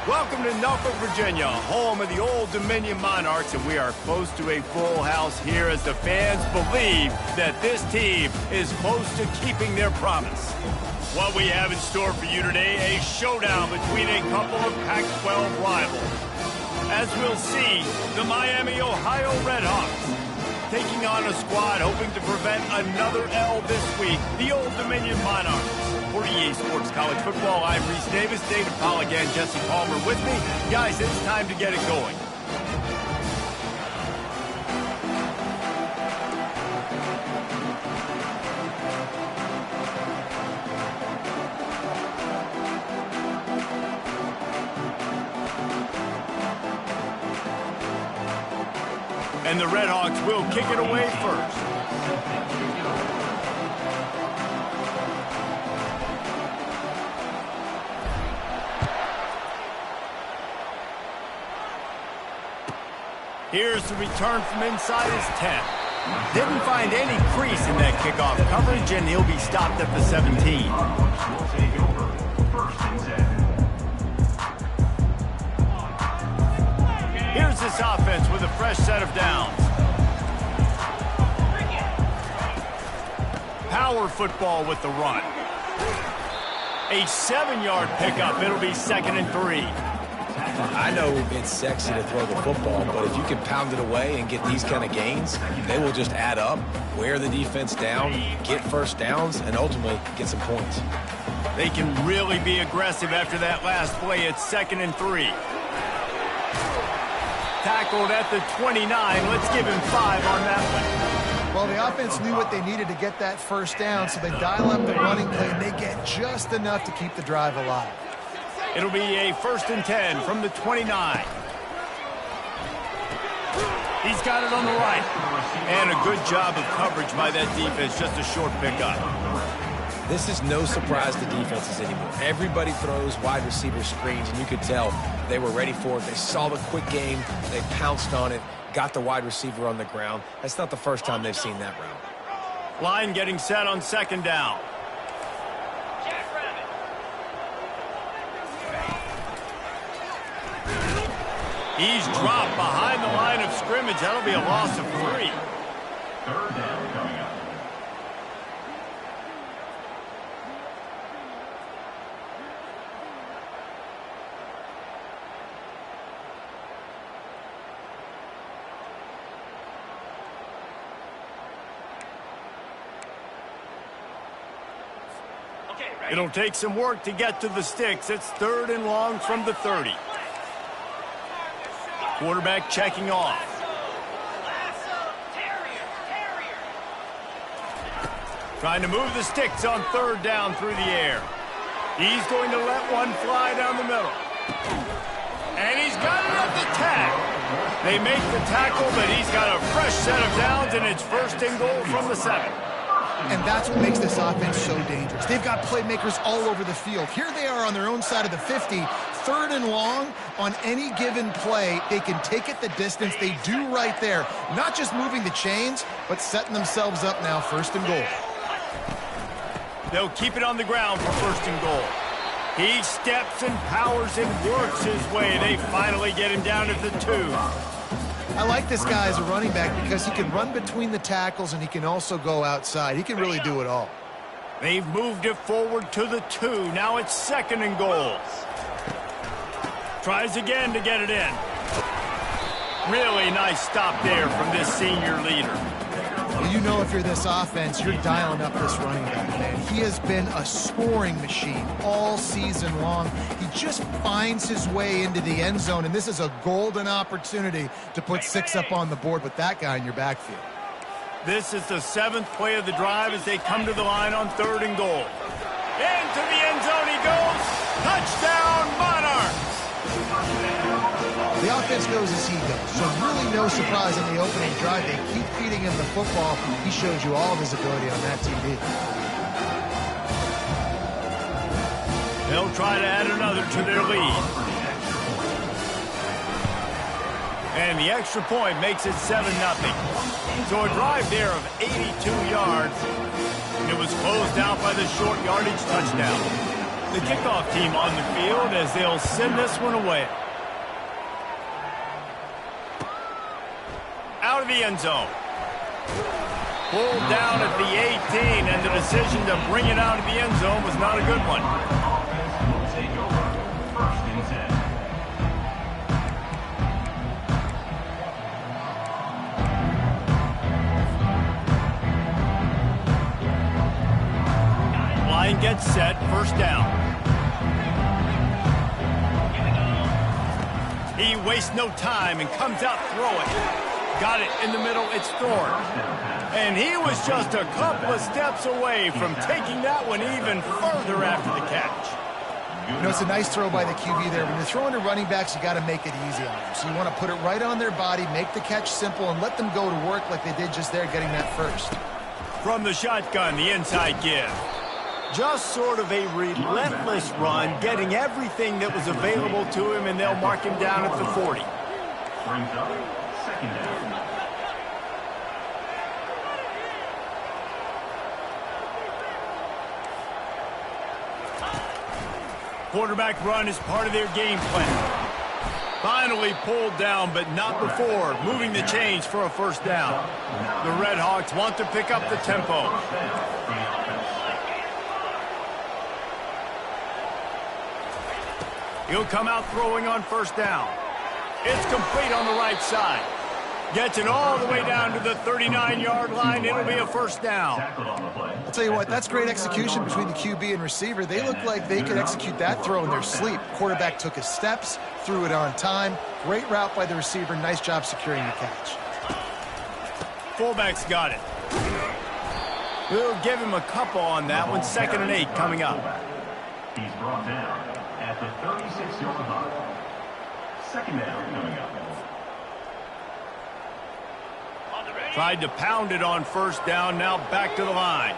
Welcome to Norfolk, Virginia, home of the Old Dominion Monarchs, and we are close to a full house here as the fans believe that this team is close to keeping their promise. What we have in store for you today, a showdown between a couple of Pac-12 rivals. As we'll see, the Miami, Ohio Redhawks taking on a squad hoping to prevent another L this week, the Old Dominion Monarchs. For EA Sports College Football, I'm Reese Davis, David Powell again, Jesse Palmer with me. Guys, it's time to get it going. And the Redhawks will kick it away first. Here's the return from inside his 10. Didn't find any crease in that kickoff coverage, and he'll be stopped at the 17. Here's this offense with a fresh set of downs. Power football with the run. A 7-yard pickup. It'll be 2nd and 3. I know it's sexy to throw the football, but if you can pound it away and get these kind of gains, they will just add up, wear the defense down, get first downs, and ultimately get some points. They can really be aggressive after that last play. It's 2nd and 3. Tackled at the 29. Let's give him 5 on that one. Well, the offense knew what they needed to get that first down, so they dial up the running play, and they get just enough to keep the drive alive. It'll be a 1st and 10 from the 29. He's got it on the right. And a good job of coverage by that defense. Just a short pickup. This is no surprise to defenses anymore. Everybody throws wide receiver screens, and you could tell they were ready for it. They saw the quick game. They pounced on it, got the wide receiver on the ground. That's not the first time they've seen that route. Line getting set on 2nd down. He's dropped behind the line of scrimmage. That'll be a loss of 3. 3rd down coming up. It'll take some work to get to the sticks. It's 3rd and long from the 30. Quarterback checking off. Trying to move the sticks on 3rd down through the air. He's going to let one fly down the middle. And he's got it at the tag. They make the tackle, but he's got a fresh set of downs, and it's 1st and goal from the 7. And that's what makes this offense so dangerous. They've got playmakers all over the field. Here they are on their own side of the 50, 3rd and long. On any given play, they can take it the distance. They do right there. Not just moving the chains, but setting themselves up now, 1st and goal. They'll keep it on the ground for 1st and goal. He steps and powers and works his way. They finally get him down at the 2. I like this guy as a running back because he can run between the tackles and he can also go outside. He can really do it all. They've moved it forward to the 2. Now it's 2nd and goal. Tries again to get it in. Really nice stop there from this senior leader. Well, you know if you're this offense, you're dialing up this running back, man. He has been a scoring machine all season long. He just finds his way into the end zone, and this is a golden opportunity to put 6 up on the board with that guy in your backfield. This is the 7th play of the drive as they come to the line on 3rd and goal. Into the end zone he goes. Touchdown, Monarchs! The offense goes as he goes, so really no surprise in the opening drive. They keep feeding him the football. He showed you all of his ability on that TV. They'll try to add another to their lead. And the extra point makes it 7-0. So a drive there of 82 yards. It was closed out by the short yardage touchdown. The kickoff team on the field as they'll send this one away. Out of the end zone. Pulled down at the 18, and the decision to bring it out of the end zone was not a good one. Will take over. First and 10. Line gets set, first down. He wastes no time and comes out throwing. Got it in the middle, it's Thorne. And he was just a couple of steps away from taking that one even further after the catch. You know, it's a nice throw by the QB there. When you're throwing to running backs, you got to make it easy on them. So you want to put it right on their body, make the catch simple, and let them go to work like they did just there, getting that first. From the shotgun, the inside give. Just sort of a relentless run, getting everything that was available to him, and they'll mark him down at the 40. Brings up second down. Quarterback run is part of their game plan. Finally pulled down, but not before moving the chains for a first down. The Red Hawks want to pick up the tempo. He'll come out throwing on first down. It's complete on the right side. Gets it all the way down to the 39-yard line. It'll be a first down. I'll tell you what, that's great execution between the QB and receiver. They look like they could execute that throw in their sleep. Quarterback took his steps, threw it on time. Great route by the receiver. Nice job securing the catch. Fullback's got it. We'll give him a couple on that one. 2nd and 8 coming up. He's brought down at the 36-yard line. Second down coming up. Tried to pound it on first down, now back to the line.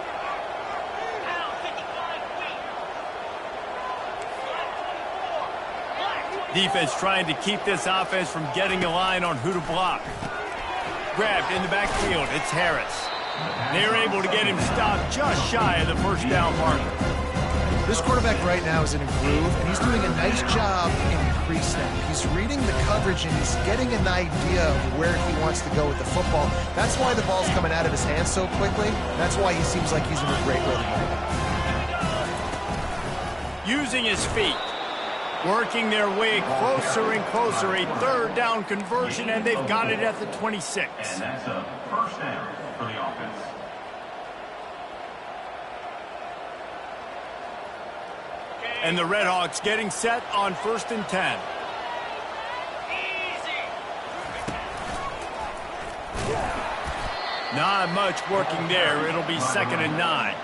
Defense trying to keep this offense from getting a line on who to block. Grabbed in the backfield, it's Harris. They're able to get him stopped just shy of the first down marker. This quarterback right now is in a groove, and he's doing a nice job in pre-snap. He's reading the coverage, and he's getting an idea of where he wants to go with the football. That's why the ball's coming out of his hands so quickly. That's why he seems like he's in a great rhythm right now. Using his feet. Working their way closer and closer. A third down conversion, and they've got it at the 26. And that's a first down for the offense. And the Red Hawks getting set on 1st and 10. Not much working there. It'll be 2nd and 9.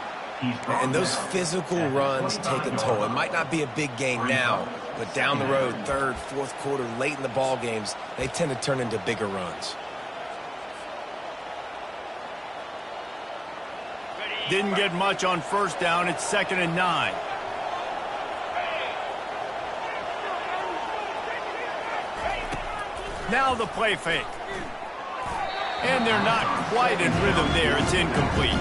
And those physical runs take a toll. It might not be a big game now, but down the road, 3rd, 4th quarter, late in the ball games, they tend to turn into bigger runs. Didn't get much on first down. It's 2nd and 9. Now the play fake. And they're not quite in rhythm there. It's incomplete.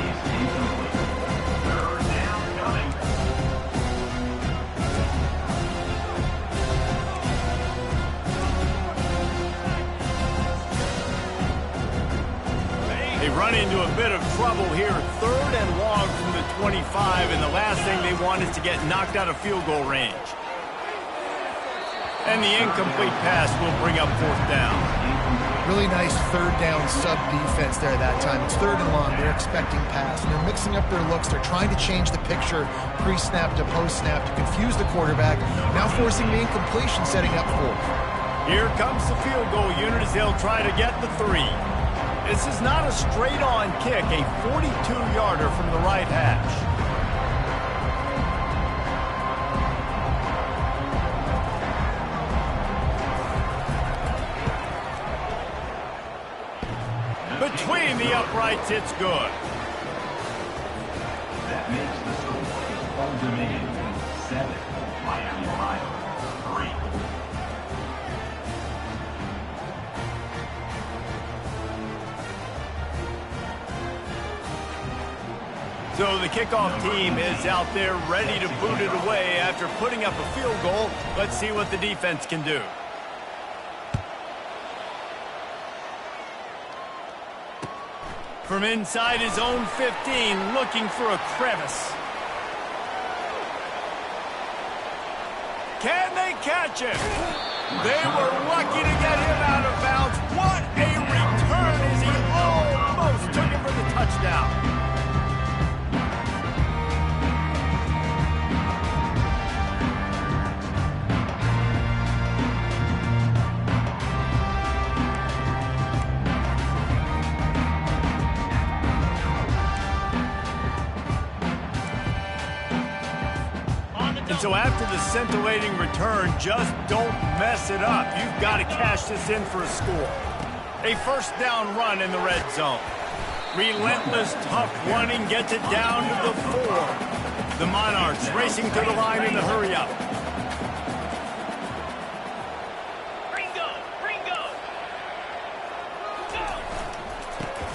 They run into a bit of trouble here. 3rd and long from the 25, and the last thing they want is to get knocked out of field goal range. And the incomplete pass will bring up 4th down. Really nice 3rd down sub defense there that time. It's 3rd and long. They're expecting pass, and they're mixing up their looks. They're trying to change the picture pre-snap to post-snap to confuse the quarterback, now forcing the incompletion, setting up 4th. Here comes the field goal unit as they'll try to get the 3. This is not a straight-on kick, a 42-yarder from the right hash. Between the uprights, it's good. That makes the score Old Dominion 7, Miami, Ohio 3. So the kickoff team is out there ready to boot it away after putting up a field goal. Let's see what the defense can do. From inside his own 15, looking for a crevice. Can they catch him? They were lucky to get him out of bounds. What a return as he almost took it for the touchdown. And so after the scintillating return, just don't mess it up. You've got to cash this in for a score. A first down run in the red zone. Relentless, tough running gets it down to the 4. The Monarchs racing to the line in the hurry-up.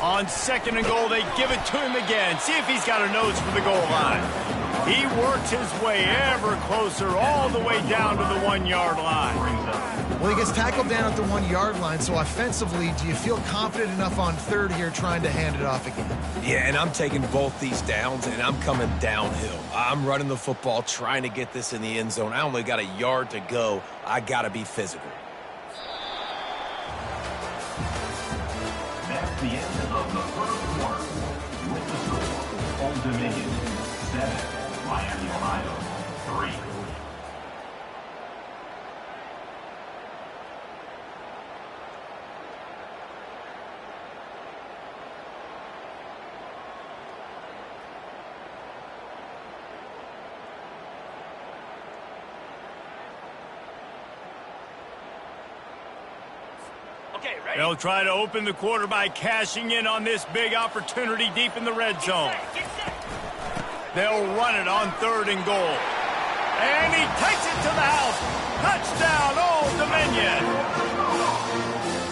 On 2nd and goal, they give it to him again. See if he's got a nose for the goal line. He works his way ever closer all the way down to the 1-yard line. Well, he gets tackled down at the 1-yard line, so offensively, do you feel confident enough on 3rd here trying to hand it off again? Yeah, and I'm taking both these downs, and I'm coming downhill. I'm running the football, trying to get this in the end zone. I only got a yard to go. I got to be physical. That's the end of the first quarter. With the score, Old Dominion 7, Miami, Ohio 3. They'll try to open the quarter by cashing in on this big opportunity deep in the red zone. They'll run it on 3rd and goal. And he takes it to the house. Touchdown, Old Dominion.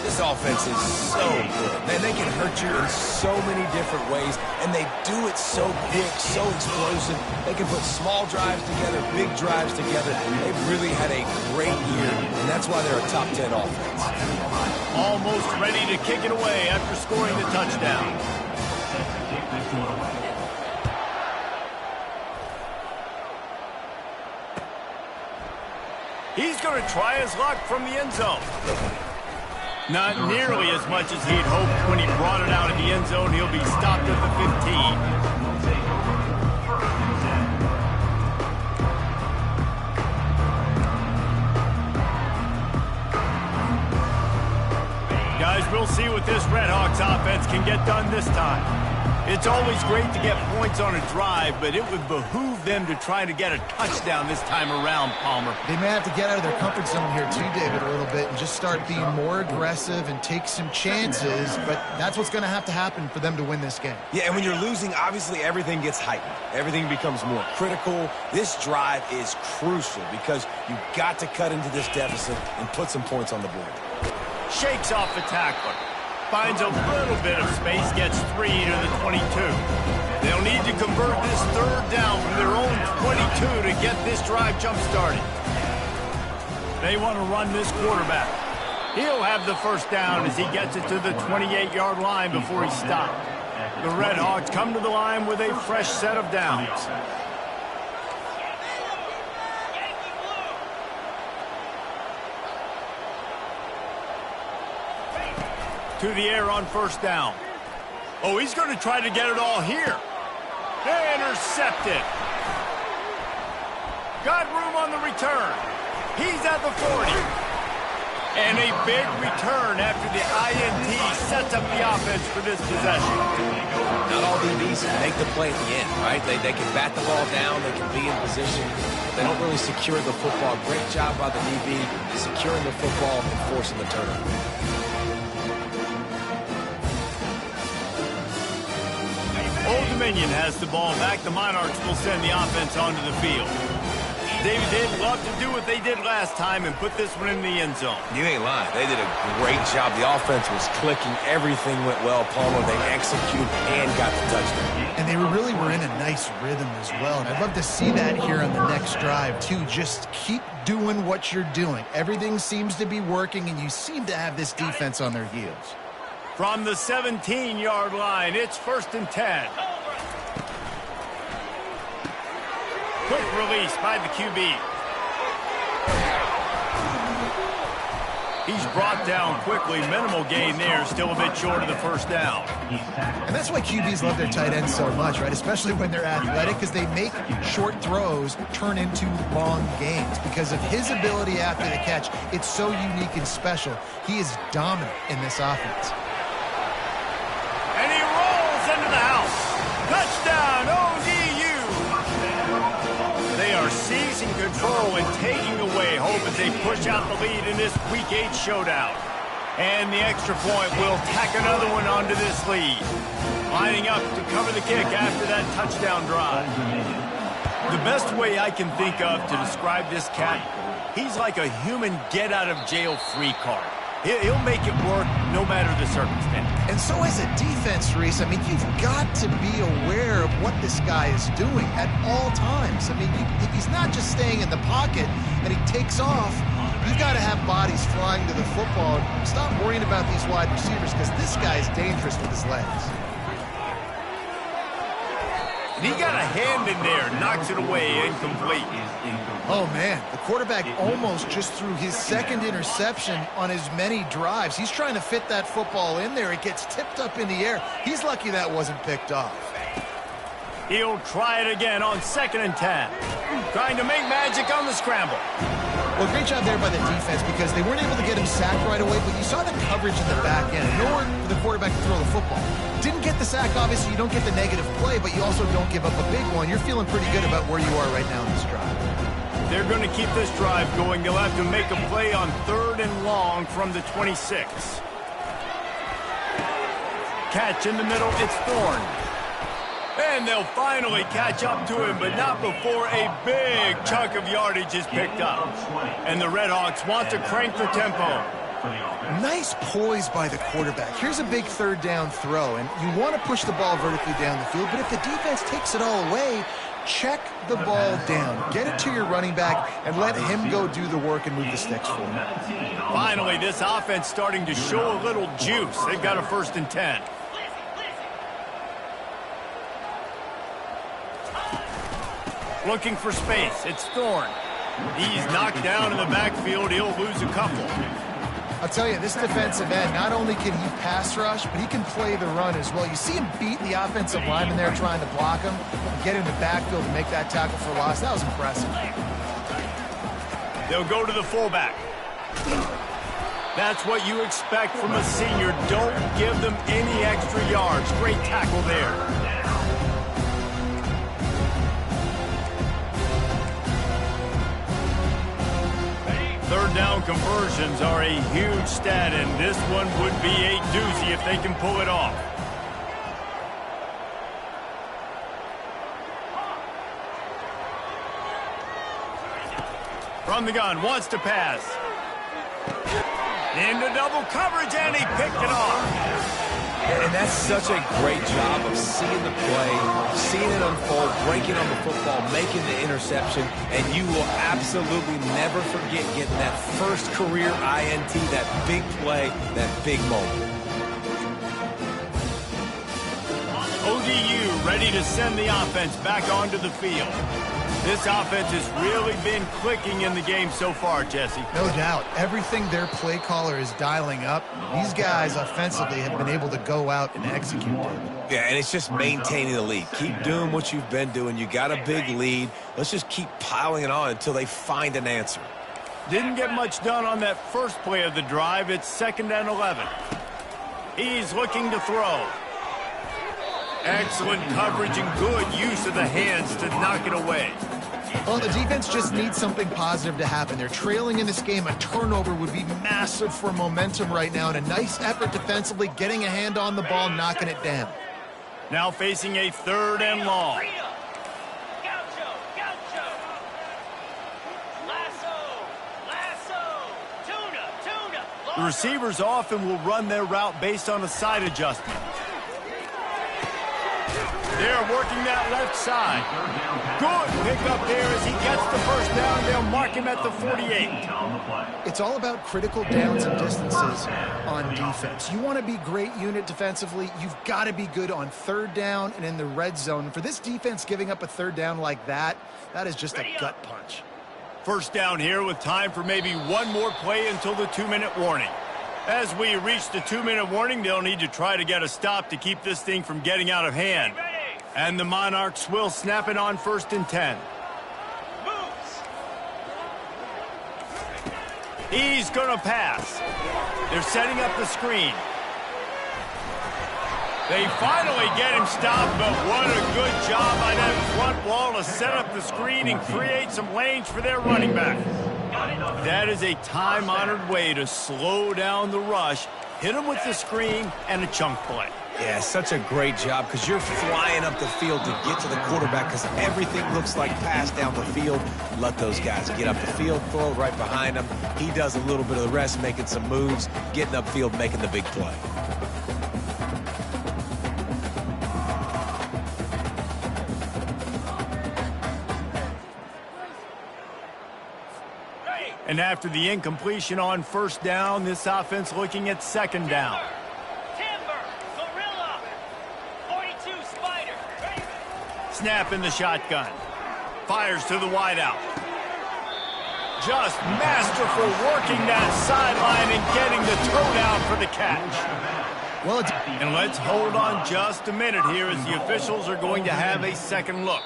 This offense is so good. Man, they can hurt you in so many different ways, and they do it so quick, so explosive. They can put small drives together, big drives together. They've really had a great year, and that's why they're a top 10 offense. Almost ready to kick it away after scoring the touchdown. He's going to try his luck from the end zone. Not nearly as much as he'd hoped when he brought it out of the end zone. He'll be stopped at the 15. Guys, we'll see what this Redhawks offense can get done this time. It's always great to get points on a drive, but it would behoove them to try to get a touchdown this time around, Palmer. They may have to get out of their comfort zone here too, David, a little bit and just start being more aggressive and take some chances, but that's what's going to happen for them to win this game. Yeah, and when you're losing, obviously everything gets heightened. Everything becomes more critical. This drive is crucial because you've got to cut into this deficit and put some points on the board. Shakes off the tackler. Finds a little bit of space, gets 3 to the 22. They'll need to convert this 3rd down from their own 22 to get this drive jump-started. They want to run this quarterback. He'll have the first down as he gets it to the 28-yard line before he's stopped. The Redhawks come to the line with a fresh set of downs. To the air on first down. Oh, he's going to try to get it all here. Intercepted. Got room on the return. He's at the 40. And a big return after the INT sets up the offense for this possession. Not all DBs make the play at the end, right? They can bat the ball down, they can be in position, but they don't really secure the football. Great job by the DB securing the football and forcing the turnover. Old Dominion has the ball back. The Monarchs will send the offense onto the field. David, they'd love to do what they did last time and put this one in the end zone. You ain't lying. They did a great job. The offense was clicking. Everything went well. Palmer, they executed and got the touchdown. And they really were in a nice rhythm as well. And I'd love to see that here on the next drive, too. Just keep doing what you're doing. Everything seems to be working, and you seem to have this defense on their heels. From the 17-yard line, it's 1st and 10. Quick release by the QB. He's brought down quickly. Minimal gain there. Still a bit short of the first down. And that's why QBs love their tight ends so much, right? Especially when they're athletic, because they make short throws turn into long gains. Because of his ability after the catch, it's so unique and special. He is dominant in this offense. And he rolls into the house. Touchdown, ODU. They are seizing control and taking away hope as they push out the lead in this Week 8 showdown. And the extra point will tack another one onto this lead. Lining up to cover the kick after that touchdown drive. The best way I can think of to describe this cat, he's like a human get-out-of-jail-free card. He'll make it work no matter the circumstance. And so as a defense, Reese, I mean, you've got to be aware of what this guy is doing at all times. I mean, if he's not just staying in the pocket and he takes off, you've got to have bodies flying to the football. Stop worrying about these wide receivers because this guy is dangerous with his legs. And he got a hand in there, knocks it away, incomplete. Oh, man, the quarterback almost just threw his second interception on as many drives. He's trying to fit that football in there. It gets tipped up in the air. He's lucky that wasn't picked off. He'll try it again on 2nd and 10. Trying to make magic on the scramble. Well, great job there by the defense because they weren't able to get him sacked right away, but you saw the coverage in the back end. Nowhere for the quarterback to throw the football. Didn't get the sack, obviously. You don't get the negative play, but you also don't give up a big one. You're feeling pretty good about where you are right now in this drive. They're going to keep this drive going. They'll have to make a play on 3rd and long from the 26. Catch in the middle. It's Thorne. And they'll finally catch up to him, but not before a big chunk of yardage is picked up. And the Redhawks want to crank the tempo. Nice poise by the quarterback. Here's a big 3rd down throw, and you want to push the ball vertically down the field, but if the defense takes it all away, check the ball down. Get it to your running back and let him go do the work and move the sticks forward. Finally, this offense starting to show a little juice. They've got a 1st and 10. Looking for space. It's Thorne. He's knocked down in the backfield. He'll lose a couple. I'll tell you, this defensive end, not only can he pass rush, but he can play the run as well. You see him beat the offensive lineman there trying to block him and get in the backfield and make that tackle for loss. That was impressive. They'll go to the fullback. That's what you expect from a senior. Don't give them any extra yards. Great tackle there. 3rd down conversions are a huge stat, and this one would be a doozy if they can pull it off. From the gun, wants to pass. Into double coverage, and he picked it off. And that's such a great job of seeing the play, seeing it unfold, breaking on the football, making the interception, and you will absolutely never forget getting that first career INT, that big play, that big moment. ODU ready to send the offense back onto the field. This offense has really been clicking in the game so far, Jesse. No doubt. Everything their play caller is dialing up, these guys offensively have been able to go out and execute it. Yeah, and it's just maintaining the lead. Keep doing what you've been doing. You got a big lead. Let's just keep piling it on until they find an answer. Didn't get much done on that first play of the drive. It's 2nd and 11. He's looking to throw. Excellent coverage and good use of the hands to knock it away. Well, the defense just needs something positive to happen. They're trailing in this game. A turnover would be massive for momentum right now, and a nice effort defensively, getting a hand on the ball, knocking it down. Now facing a 3rd and long. The receivers often will run their route based on a side adjustment. They're working that left side. Good pickup there as he gets the first down. They'll mark him at the 48. It's all about critical downs and distances on defense. You want to be great unit defensively. You've got to be good on third down and in the red zone. For this defense giving up a third down like that, that is just a gut punch. First down here with time for maybe one more play until the 2-minute warning. As we reach the 2-minute warning, they'll need to try to get a stop to keep this thing from getting out of hand. And the Monarchs will snap it on 1st and 10. He's going to pass. They're setting up the screen. They finally get him stopped, but what a good job by that front wall to set up the screen and create some lanes for their running back. That is a time-honored way to slow down the rush, hit him with the screen, and a chunk play. Yeah, such a great job because you're flying up the field to get to the quarterback because everything looks like pass down the field. Let those guys get up the field, throw it right behind him. He does a little bit of the rest, making some moves, getting upfield, making the big play. And after the incompletion on 1st down, this offense looking at 2nd down. Snap in the shotgun. Fires to the wideout. Just masterful working that sideline and getting the toe down for the catch. Well, and let's hold on just a minute here as the officials are going to have a second look.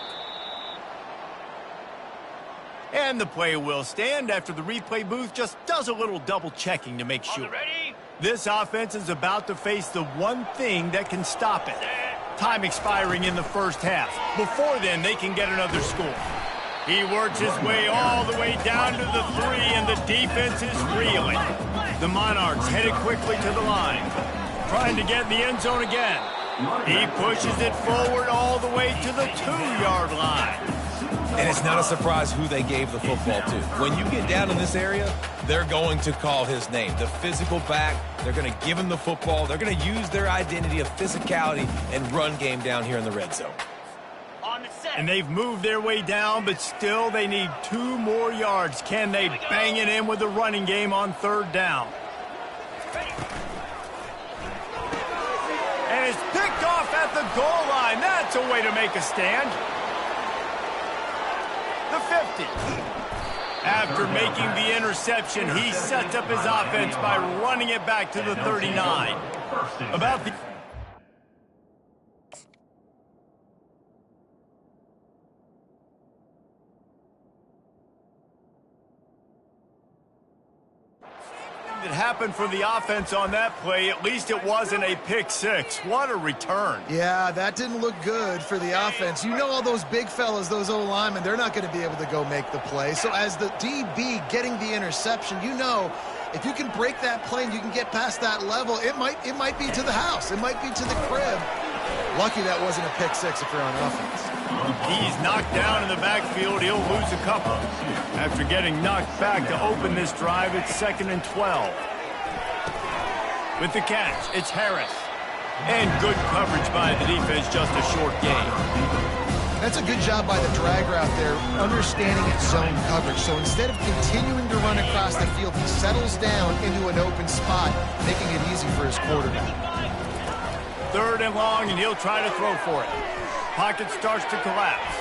And the play will stand after the replay booth just does a little double checking to make sure. This offense is about to face the one thing that can stop it. Time expiring in the first half. Before then, they can get another score. He works his way all the way down to the 3, and the defense is reeling. The Monarchs headed quickly to the line. Trying to get in the end zone again. He pushes it forward all the way to the 2-yard line. And it's not a surprise who they gave the football to. When you get down in this area, they're going to call his name. The physical back, they're going to give him the football. They're going to use their identity of physicality and run game down here in the red zone. And they've moved their way down, but still they need 2 more yards. Can they bang it in with the running game on 3rd down? And it's picked off at the goal line. That's a way to make a stand. The 50. After making the interception, he sets up his offense by running it back to the 39. About the... that happened for the offense on that play. At least it wasn't a pick 6. What a return. Yeah, that didn't look good for the offense. You know all those big fellas, those O-linemen, they're not going to be able to go make the play. So as the DB getting the interception, you know if you can break that play and you can get past that level, it might be to the house. It might be to the crib. Lucky that wasn't a pick 6 if you're on offense. He's knocked down in the backfield. He'll lose a couple. After getting knocked back to open this drive, it's 2nd and 12. With the catch, it's Harris. And good coverage by the defense, just a short gain. That's a good job by the drag route there, understanding its zone coverage. So instead of continuing to run across the field, he settles down into an open spot, making it easy for his quarterback. 3rd and long, and he'll try to throw for it. Pocket starts to collapse.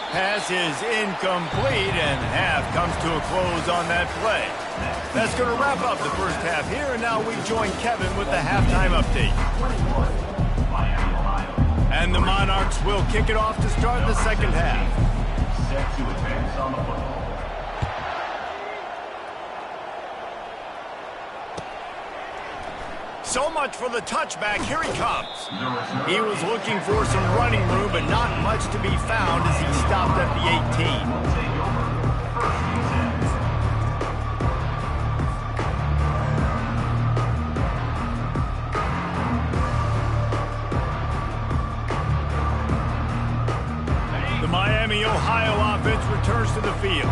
Pass is incomplete, and half comes to a close on that play. That's going to wrap up the first half here, and now we join Kevin with the halftime update. And the Monarchs will kick it off to start the second half. Set to advance on the football. So much for the touchback. Here he comes. He was looking for some running room, but not much to be found as he stopped at the 18. The Miami, Ohio offense returns to the field.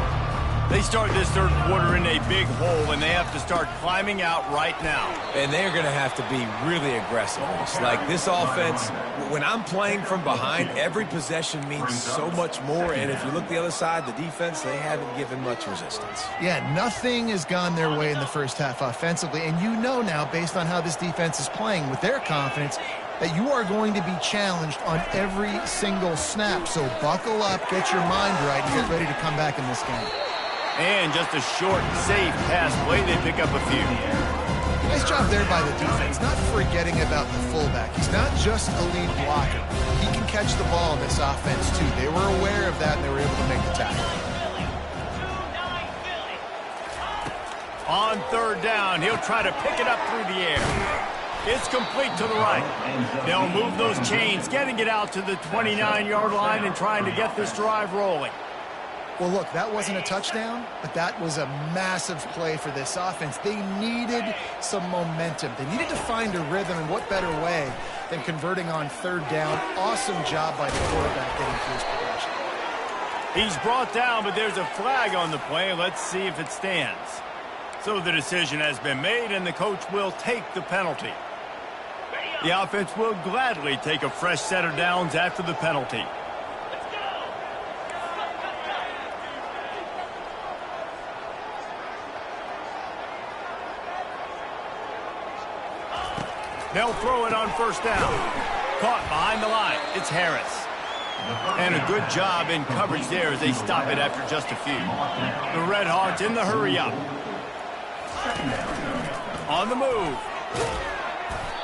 They start this third quarter in a big hole, and they have to start climbing out right now. And they're going to have to be really aggressive. It's like this offense, when I'm playing from behind, every possession means so much more. And if you look the other side, the defense, they haven't given much resistance. Yeah, nothing has gone their way in the first half offensively. And you know now, based on how this defense is playing with their confidence, that you are going to be challenged on every single snap. So buckle up, get your mind right, and get ready to come back in this game. And just a short, safe pass play, they pick up a few. Nice job there by the defense, not forgetting about the fullback. He's not just a lead blocker. He can catch the ball in this offense, too. They were aware of that, and they were able to make the tackle. On third down, he'll try to pick it up through the air. It's complete to the right. They'll move those chains, getting it out to the 29-yard line and trying to get this drive rolling. Well, look, that wasn't a touchdown, but that was a massive play for this offense. They needed some momentum. They needed to find a rhythm, and what better way than converting on third down. Awesome job by the quarterback getting through his progression. He's brought down, but there's a flag on the play. Let's see if it stands. So the decision has been made, and the coach will take the penalty. The offense will gladly take a fresh set of downs after the penalty. They'll throw it on first down. Caught behind the line. It's Harris. And a good job in coverage there as they stop it after just a few. The Red Hawks in the hurry up. On the move.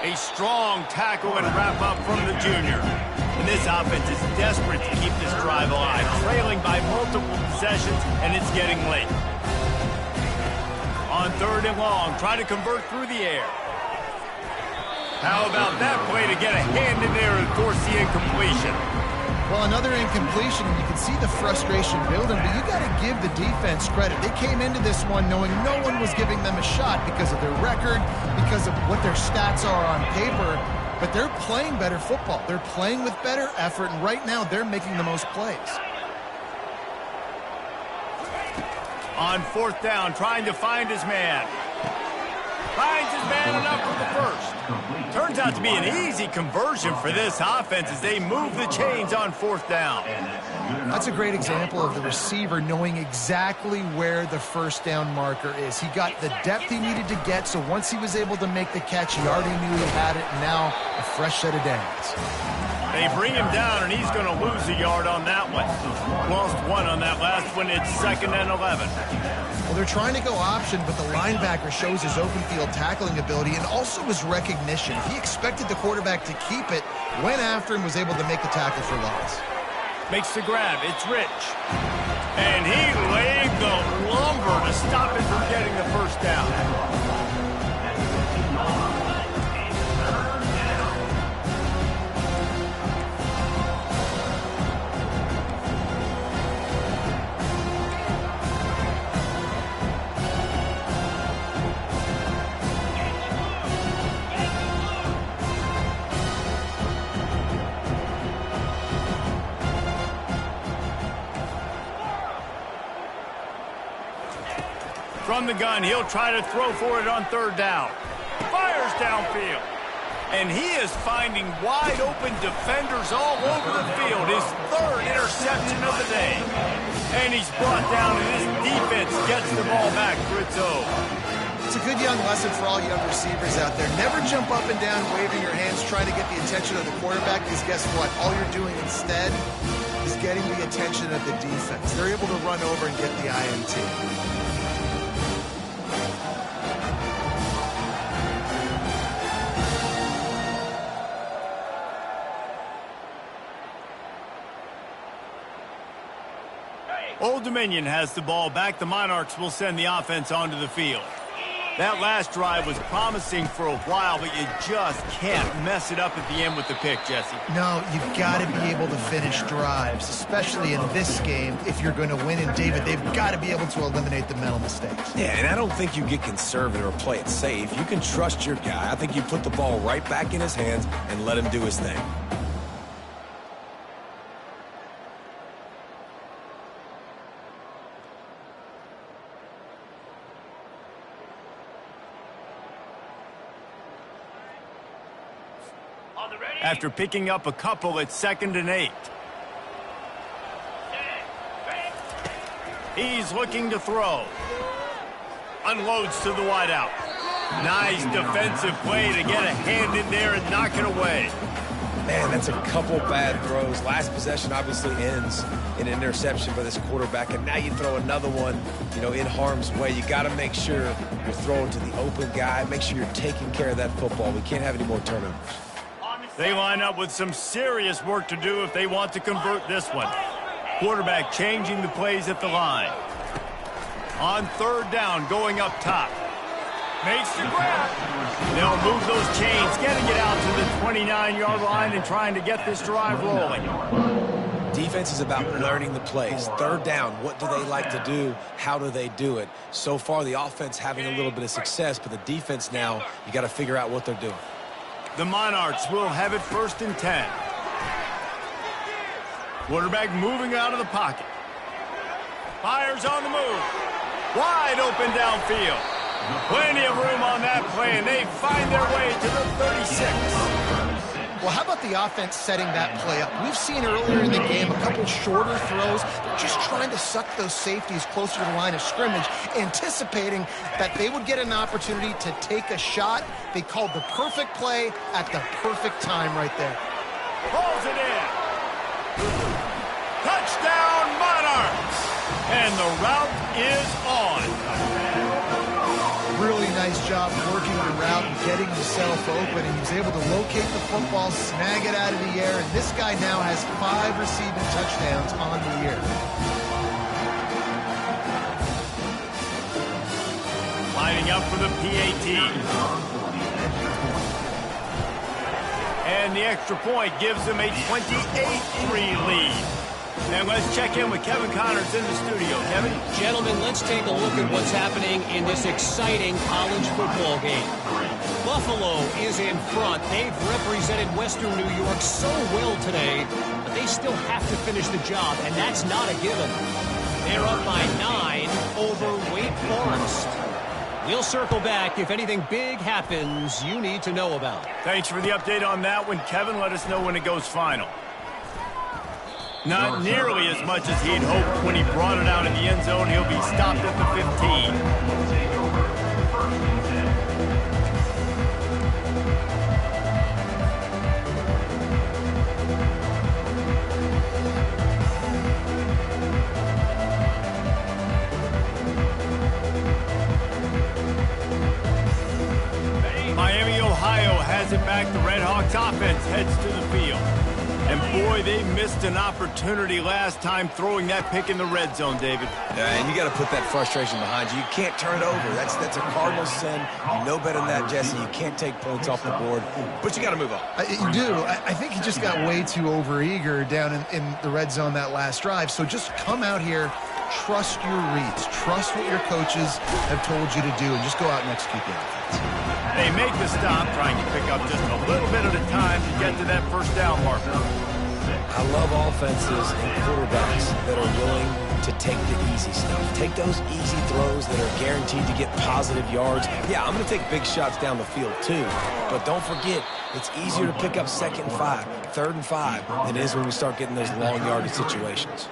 A strong tackle and wrap up from the junior. And this offense is desperate to keep this drive alive. Trailing by multiple possessions, and it's getting late. On third and long, trying to convert through the air. How about that play to get a hand in there and force the incompletion? Well, another incompletion, and you can see the frustration building, but you got to give the defense credit. They came into this one knowing no one was giving them a shot because of their record, because of what their stats are on paper, but they're playing better football. They're playing with better effort, and right now they're making the most plays. On fourth down, trying to find his man. Finds his man enough for the first. Turns out to be an easy conversion for this offense as they move the chains on fourth down. That's a great example of the receiver knowing exactly where the first down marker is. He got the depth he needed to get, so once he was able to make the catch, he already knew he had it, and now a fresh set of downs. They bring him down, and he's going to lose a yard on that one. Lost one on that last one. It's 2nd and 11. Well, they're trying to go option, but the linebacker shows his open field tackling ability and also his recognition. He expected the quarterback to keep it, went after him, was able to make the tackle for loss. Makes the grab. It's Rich. And he laid the lumber to stop him from getting the first down. From the gun, he'll try to throw for it on third down. Fires downfield. And he is finding wide open defenders all over the field. His third interception of the day. And he's brought down, and his defense gets the ball back for its own. It's a good young lesson for all young receivers out there. Never jump up and down waving your hands trying to get the attention of the quarterback, because guess what? All you're doing instead is getting the attention of the defense. They're able to run over and get the INT. Old Dominion has the ball back. The Monarchs will send the offense onto the field. That last drive was promising for a while, but you just can't mess it up at the end with the pick, Jesse. No, you've got to be able to finish drives, especially in this game if you're going to win. And, David, they've got to be able to eliminate the mental mistakes. Yeah, and I don't think you get conservative or play it safe. You can trust your guy. I think you put the ball right back in his hands and let him do his thing. after picking up a couple at 2nd and 8. He's looking to throw. Unloads to the wideout. Nice defensive play to get a hand in there and knock it away. Man, that's a couple bad throws. Last possession obviously ends in an interception by this quarterback, and now you throw another one, in harm's way. You got to make sure you're throwing to the open guy. Make sure you're taking care of that football. We can't have any more turnovers. They line up with some serious work to do if they want to convert this one. Quarterback changing the plays at the line. On 3rd down, going up top. Makes the grab. They'll move those chains, getting it out to the 29-yard line and trying to get this drive rolling. Defense is about learning the plays. 3rd down, what do they like to do? How do they do it? So far, the offense having a little bit of success, but the defense now, you got to figure out what they're doing. The Monarchs will have it 1st and 10. Quarterback moving out of the pocket. Fires on the move. Wide open downfield. Plenty of room on that play, and they find their way to the 36. Well, how about the offense setting that play up? We've seen earlier in the game a couple shorter throws. They're just trying to suck those safeties closer to the line of scrimmage, anticipating that they would get an opportunity to take a shot. They called the perfect play at the perfect time right there. Pulls it in. Touchdown, Monarchs! And the route is on. Really nice job working the route and getting himself open, and he was able to locate the football, snag it out of the air, and this guy now has 5 receiving touchdowns on the year. Lining up for the PAT. And the extra point gives them a 28-3 lead. And let's check in with Kevin Connors in the studio. Kevin? Gentlemen, let's take a look at what's happening in this exciting college football game. Buffalo is in front. They've represented Western New York so well today, but they still have to finish the job, and that's not a given. They're up by 9 over Wake Forest. We'll circle back if anything big happens you need to know about. Thanks for the update on that one, Kevin. Let us know when it goes final. Not nearly as much as he'd hoped when he brought it out in the end zone. He'll be stopped at the 15. Miami, Ohio has it back. The Red Hawks offense heads to the field. And boy, they missed an opportunity last time throwing that pick in the red zone, David. And you got to put that frustration behind you. You can't turn it over. That's a cardinal sin. You know better than that, Jesse. You can't take points off the board, but you got to move on. You do. I think he just got way too overeager down in the red zone that last drive. So just come out here, trust your reads, trust what your coaches have told you to do, and just go out and execute the offense. They make the stop, trying to pick up just a little bit at a time to get to that 1st down marker. I love offenses and quarterbacks that are willing to take the easy stuff. Take those easy throws that are guaranteed to get positive yards. Yeah, I'm going to take big shots down the field too, but don't forget, it's easier to pick up 2nd and 5, 3rd and 5 than it is when we start getting those long yardage situations.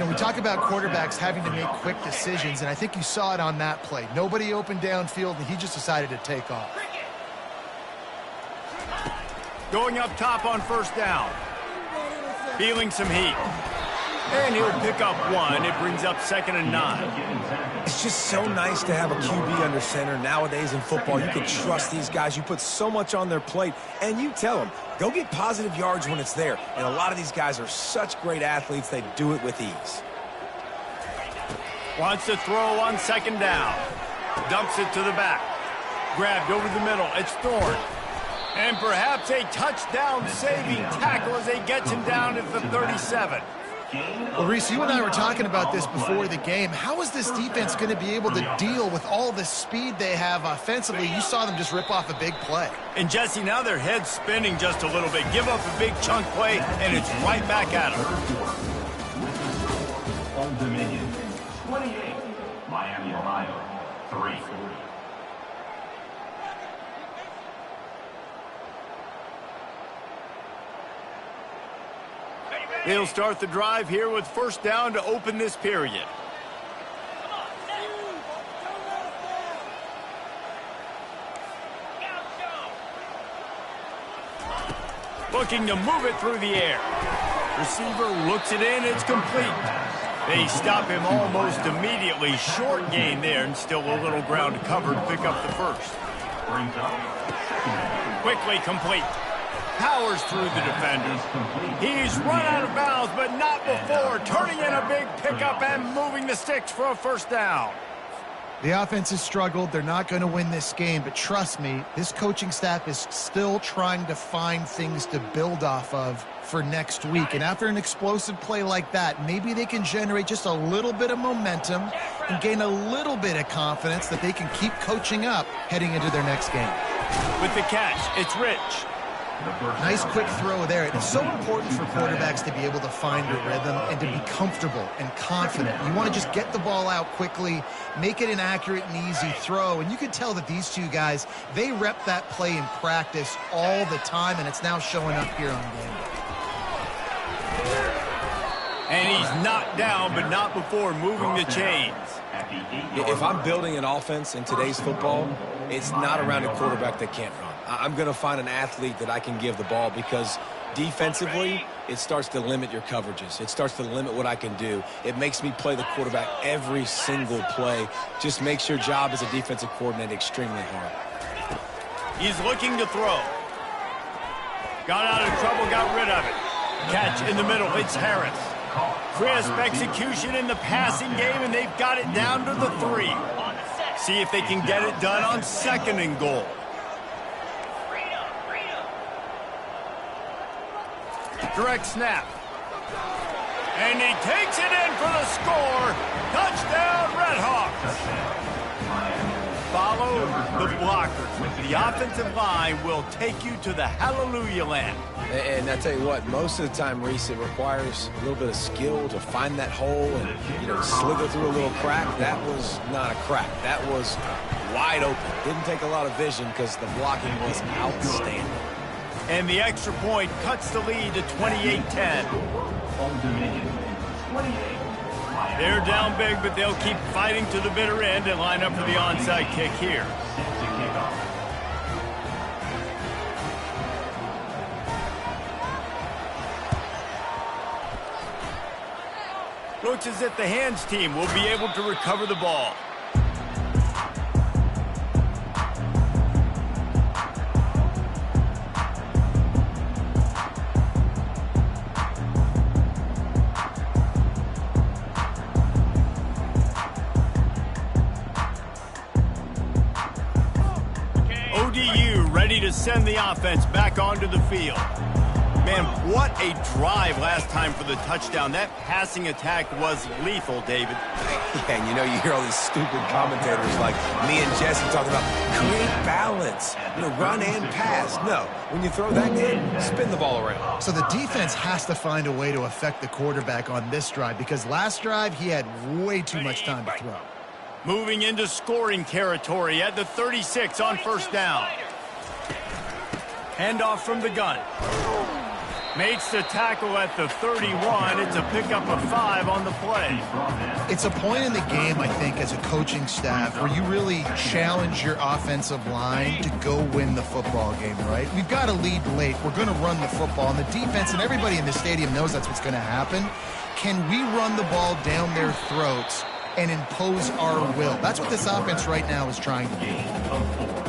We talk about quarterbacks having to make quick decisions, and I think you saw it on that play. Nobody opened downfield, and he just decided to take off. Going up top on 1st down. Feeling some heat. And he'll pick up 1. It brings up 2nd and 9. It's just so nice to have a QB under center. Nowadays in football, you can trust these guys. You put so much on their plate, and you tell them, go get positive yards when it's there. And a lot of these guys are such great athletes, they do it with ease. Wants to throw on 2nd down. Dumps it to the back. Grabbed over the middle. It's Thorne. And perhaps a touchdown-saving tackle as they get him down at the 37. Well, Reese, you and I were talking about this before the game. How is this defense going to be able to deal with all the speed they have offensively? You saw them just rip off a big play. And, Jesse, now their head's spinning just a little bit. Give up a big chunk play, and it's right back at them. Old Dominion, 28. Miami, Ohio, 3. They'll start the drive here with first down to open this period. Looking to move it through the air. Receiver looks it in. It's complete. They stop him almost immediately. Short gain there, and still a little ground covered. Pick up the first. Quickly complete. Powers through the defender. He's run out of bounds, but not before. Turning in a big pickup and moving the sticks for a first down. The offense has struggled. They're not going to win this game, but trust me, this coaching staff is still trying to find things to build off of for next week. And after an explosive play like that, maybe they can generate just a little bit of momentum and gain a little bit of confidence that they can keep coaching up heading into their next game. With the catch, it's Rich. Nice quick throw there. It's so important for quarterbacks to be able to find a rhythm and to be comfortable and confident. You want to just get the ball out quickly, make it an accurate and easy throw. And you can tell that these two guys, they rep that play in practice all the time, and it's now showing up here on game day. And he's knocked down, but not before moving the chains. If I'm building an offense in today's football, it's not around a quarterback that can't run. I'm going to find an athlete that I can give the ball, because defensively, it starts to limit your coverages. It starts to limit what I can do. It makes me play the quarterback every single play. Just makes your job as a defensive coordinator extremely hard. He's looking to throw. Got out of trouble, got rid of it. Catch in the middle, it's Harris. Crisp execution in the passing game, and they've got it down to the 3. See if they can get it done on 2nd and goal. Direct snap. And he takes it in for the score. Touchdown, Redhawks. Follow the blockers. The offensive line will take you to the hallelujah land. And I tell you what, most of the time, Reese, it requires a little bit of skill to find that hole and, slither through a little crack. That was not a crack. That was wide open. Didn't take a lot of vision because the blocking was outstanding. And the extra point cuts the lead to 28-10. They're down big, but they'll keep fighting to the bitter end and line up for the onside kick here. Looks as if the hands team will be able to recover the ball. ODU ready to send the offense back onto the field. Man, what a drive last time for the touchdown. That passing attack was lethal, David. Yeah, and you hear all these stupid commentators like me and Jesse talking about create balance, run and pass. No, when you throw that game, spin the ball around. So the defense has to find a way to affect the quarterback on this drive, because last drive he had way too much time to throw. Moving into scoring territory at the 36 on first down. Handoff from the gun. Makes the tackle at the 31. It's a pickup of 5 on the play. It's a point in the game, I think, as a coaching staff where you really challenge your offensive line to go win the football game, right? We've got a lead late. We're going to run the football. And the defense and everybody in the stadium knows that's what's going to happen. Can we run the ball down their throats and impose our will? That's what this offense right now is trying to do.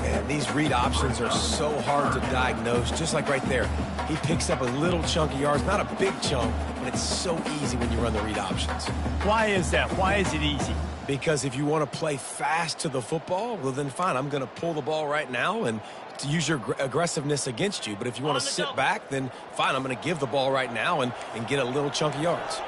And these read options are so hard to diagnose, just like right there. He picks up a little chunk of yards, not a big chunk, but it's so easy when you run the read options. Why is that? Why is it easy? Because if you want to play fast to the football, well, then fine, I'm going to pull the ball right now and to use your aggressiveness against you. But if you want to sit back, then fine, I'm going to give the ball right now and get a little chunk of yards.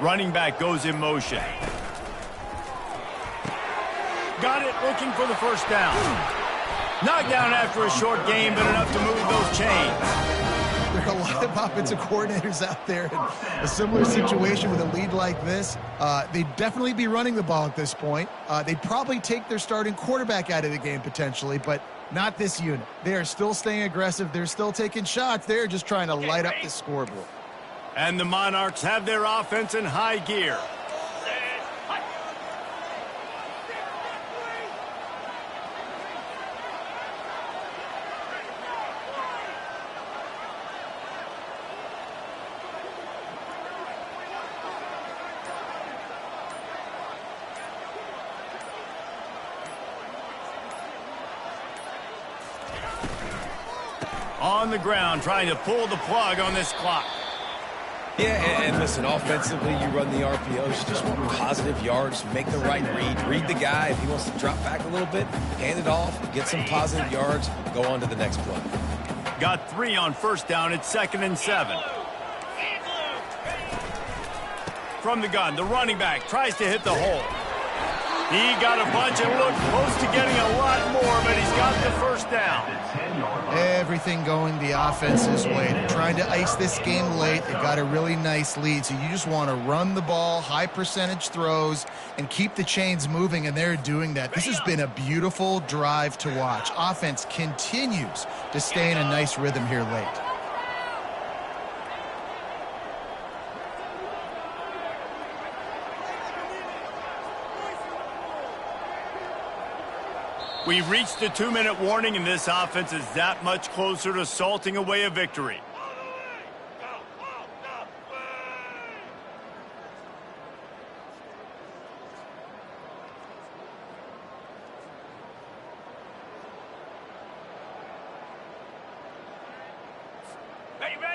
Running back goes in motion. Got it, looking for the first down. Knocked down after a short game, but enough to move those chains. There are a lot of offensive coordinators out there in a similar situation with a lead like this. They'd definitely be running the ball at this point. They'd probably take their starting quarterback out of the game potentially, but not this unit. They are still staying aggressive. They're still taking shots. They're just trying to light up the scoreboard. And the Monarchs have their offense in high gear. On the ground, trying to pull the plug on this clock. Yeah, and listen, offensively, you run the RPOs. You just want positive yards, make the right read the guy. If he wants to drop back a little bit, hand it off, get some positive yards, go on to the next play. Got 3 on first down. It's 2nd and 7. From the gun, the running back tries to hit the hole. He got a bunch and looked close to getting a lot more, but he's got the first down. Everything going the offense's way. They're trying to ice this game late. They've got a really nice lead, so you just want to run the ball, high percentage throws, and keep the chains moving, and they're doing that. This has been a beautiful drive to watch. Offense continues to stay in a nice rhythm here late. We've reached the 2-minute warning, and this offense is that much closer to salting away a victory.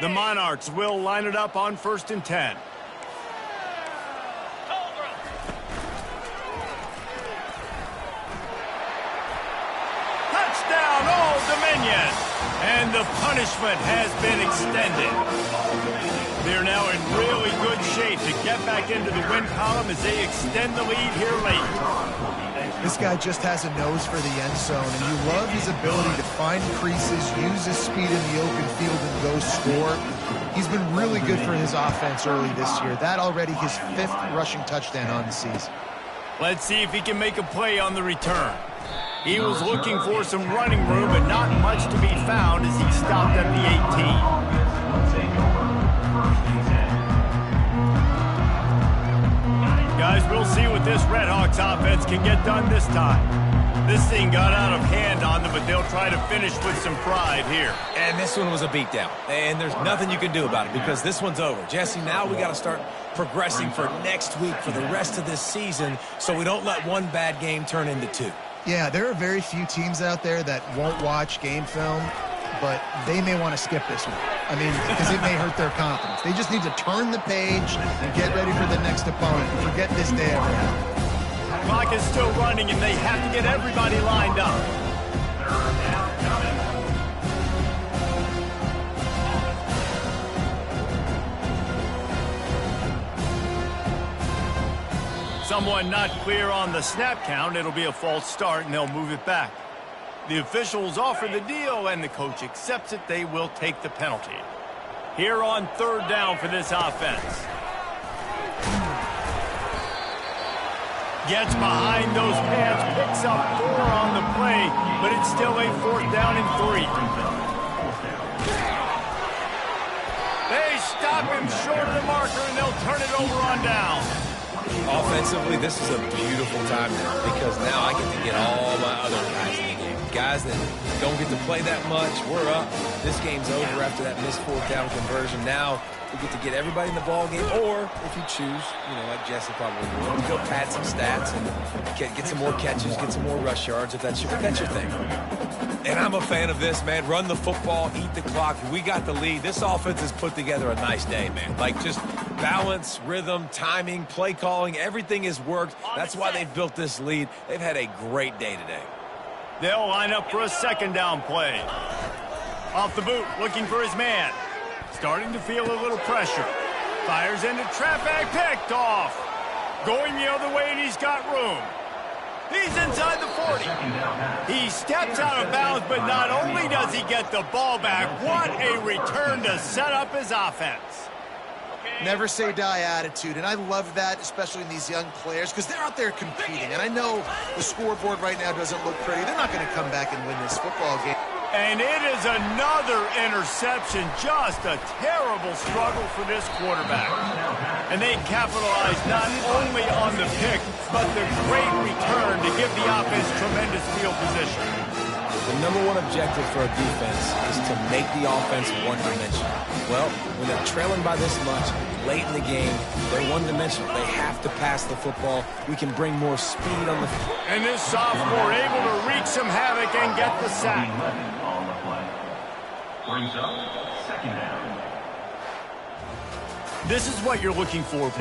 The Monarchs will line it up on 1st and 10. And the punishment has been extended. They're now in really good shape to get back into the win column as they extend the lead here late. This guy just has a nose for the end zone, and you love his ability to find creases, use his speed in the open field, and go score. He's been really good for his offense early this year. That already his 5th rushing touchdown on the season. Let's see if he can make a play on the return. He was looking for some running room, but not much to be found as he stopped at the 18. Guys, we'll see what this Redhawks offense can get done this time. This thing got out of hand on them, but they'll try to finish with some pride here. And this one was a beatdown. And there's nothing you can do about it because this one's over. Jesse, now we got to start progressing for next week, for the rest of this season, so we don't let one bad game turn into 2. Yeah, there are very few teams out there that won't watch game film, but they may want to skip this one. I mean, because it may hurt their confidence. They just need to turn the page and get ready for the next opponent and forget this day ever happened. Clock is still running, and they have to get everybody lined up. Someone not clear on the snap count. It'll be a false start, and they'll move it back. The officials offer the deal, and the coach accepts it. They will take the penalty. Here on 3rd down for this offense. Gets behind those pads, picks up 4 on the play, but it's still a 4th down and 3. They stop him short of the marker, and they'll turn it over on down. Offensively, this is a beautiful time now because now I get to get all my other guys in the game. Guys that don't get to play that much, we're up. This game's over after that missed 4th down conversion. Now we get to get everybody in the ball game, or if you choose, like Jesse probably will, go pad some stats and get some more catches, get some more rush yards if that's your thing. And I'm a fan of this, man. Run the football, eat the clock. We got the lead. This offense has put together a nice day, man. Like just balance, rhythm, timing, play calling, everything has worked. That's why they've built this lead. They've had a great day today. They'll line up for a 2nd down play. Off the boot, looking for his man. Starting to feel a little pressure. Fires into traffic, picked off. Going the other way, and he's got room. He's in inside the 40. He steps out of bounds, but not only does he get the ball back, what a return to set up his offense. Never say die attitude, and I love that, especially in these young players, because they're out there competing. And I know the scoreboard right now doesn't look pretty. They're not going to come back and win this football game. And it is another interception. Just a terrible struggle for this quarterback. And they capitalize not only on the pick, but the great return to give the offense tremendous field position. The number one objective for a defense is to make the offense one-dimensional. Well, when they're trailing by this much, late in the game, they're one-dimensional. They have to pass the football. We can bring more speed on the field. And this sophomore able to wreak some havoc and get the sack. On the play. Brings up second down. This is what you're looking for.